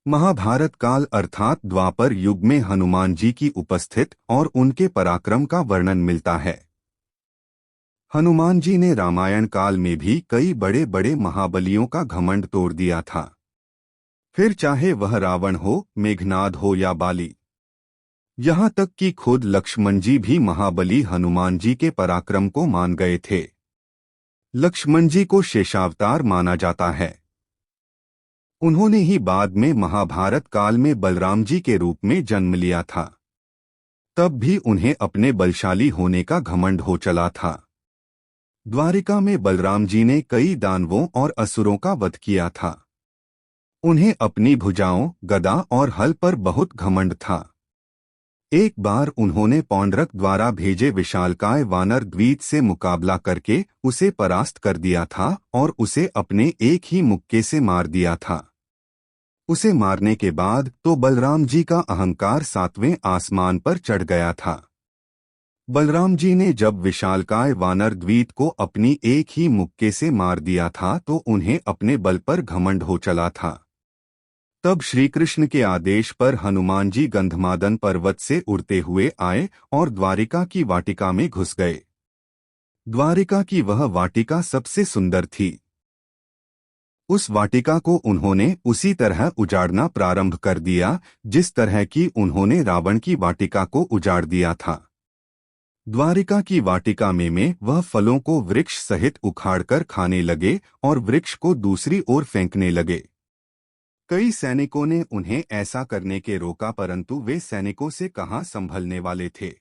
महाभारत काल अर्थात द्वापर युग में हनुमान जी की उपस्थित और उनके पराक्रम का वर्णन मिलता है। हनुमान जी ने रामायण काल में भी कई बड़े बड़े महाबलियों का घमंड तोड़ दिया था। फिर चाहे वह रावण हो, मेघनाद हो या बाली, यहाँ तक कि खुद लक्ष्मण जी भी महाबली हनुमान जी के पराक्रम को मान गए थे। लक्ष्मण जी को शेषावतार माना जाता है। उन्होंने ही बाद में महाभारत काल में बलराम जी के रूप में जन्म लिया था। तब भी उन्हें अपने बलशाली होने का घमंड हो चला था। द्वारिका में बलराम जी ने कई दानवों और असुरों का वध किया था। उन्हें अपनी भुजाओं, गदा और हल पर बहुत घमंड था। एक बार उन्होंने पौंड्रक द्वारा भेजे विशालकाय वानर द्वीत से मुकाबला करके उसे परास्त कर दिया था और उसे अपने एक ही मुक्के से मार दिया था। उसे मारने के बाद तो बलराम जी का अहंकार 7वें आसमान पर चढ़ गया था। बलराम जी ने जब विशालकाय वानर द्वीत को अपनी एक ही मुक्के से मार दिया था तो उन्हें अपने बल पर घमंड हो चला था। तब श्री कृष्ण के आदेश पर हनुमान जी गंधमादन पर्वत से उड़ते हुए आए और द्वारिका की वाटिका में घुस गए। द्वारिका की वह वाटिका सबसे सुंदर थी। उस वाटिका को उन्होंने उसी तरह उजाड़ना प्रारंभ कर दिया जिस तरह की उन्होंने रावण की वाटिका को उजाड़ दिया था। द्वारिका की वाटिका में वह फलों को वृक्ष सहित उखाड़कर खाने लगे और वृक्ष को दूसरी ओर फेंकने लगे। कई सैनिकों ने उन्हें ऐसा करने के रोका, परंतु वे सैनिकों से कहाँ संभलने वाले थे।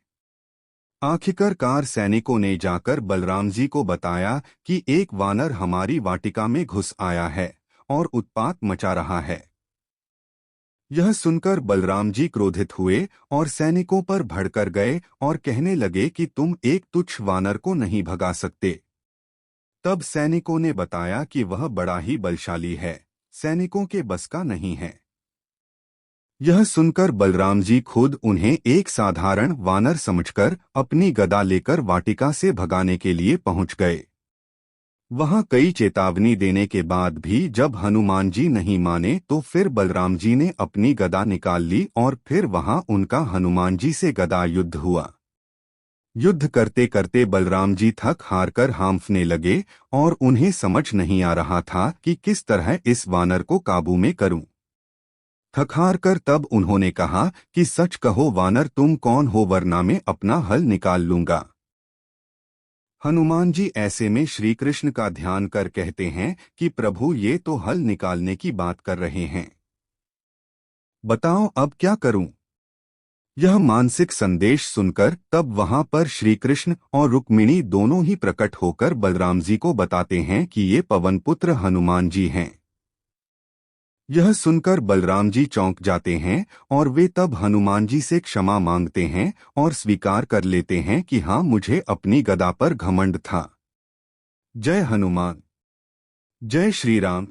आखिरकार सैनिकों ने जाकर बलराम जी को बताया कि एक वानर हमारी वाटिका में घुस आया है और उत्पात मचा रहा है। यह सुनकर बलराम जी क्रोधित हुए और सैनिकों पर भड़कर गए और कहने लगे कि तुम एक तुच्छ वानर को नहीं भगा सकते। तब सैनिकों ने बताया कि वह बड़ा ही बलशाली है, सैनिकों के बस का नहीं है। यह सुनकर बलराम जी खुद उन्हें एक साधारण वानर समझकर अपनी गदा लेकर वाटिका से भगाने के लिए पहुंच गए। वहां कई चेतावनी देने के बाद भी जब हनुमान जी नहीं माने तो फिर बलराम जी ने अपनी गदा निकाल ली और फिर वहां उनका हनुमान जी से गदा युद्ध हुआ। युद्ध करते करते बलराम जी थक हार कर हांफने लगे और उन्हें समझ नहीं आ रहा था कि किस तरह इस वानर को काबू में करूं। थक-हार कर तब उन्होंने कहा कि सच कहो वानर, तुम कौन हो, वरना मैं अपना हल निकाल लूंगा। हनुमान जी ऐसे में श्री कृष्ण का ध्यान कर कहते हैं कि प्रभु, ये तो हल निकालने की बात कर रहे हैं, बताओ अब क्या करूं। यह मानसिक संदेश सुनकर तब वहां पर श्री कृष्ण और रुक्मिणी दोनों ही प्रकट होकर बलराम जी को बताते हैं कि ये पवनपुत्र हनुमान जी हैं। यह सुनकर बलराम जी चौंक जाते हैं और वे तब हनुमान जी से क्षमा मांगते हैं और स्वीकार कर लेते हैं कि हाँ, मुझे अपनी गदा पर घमंड था। जय हनुमान, जय श्री राम।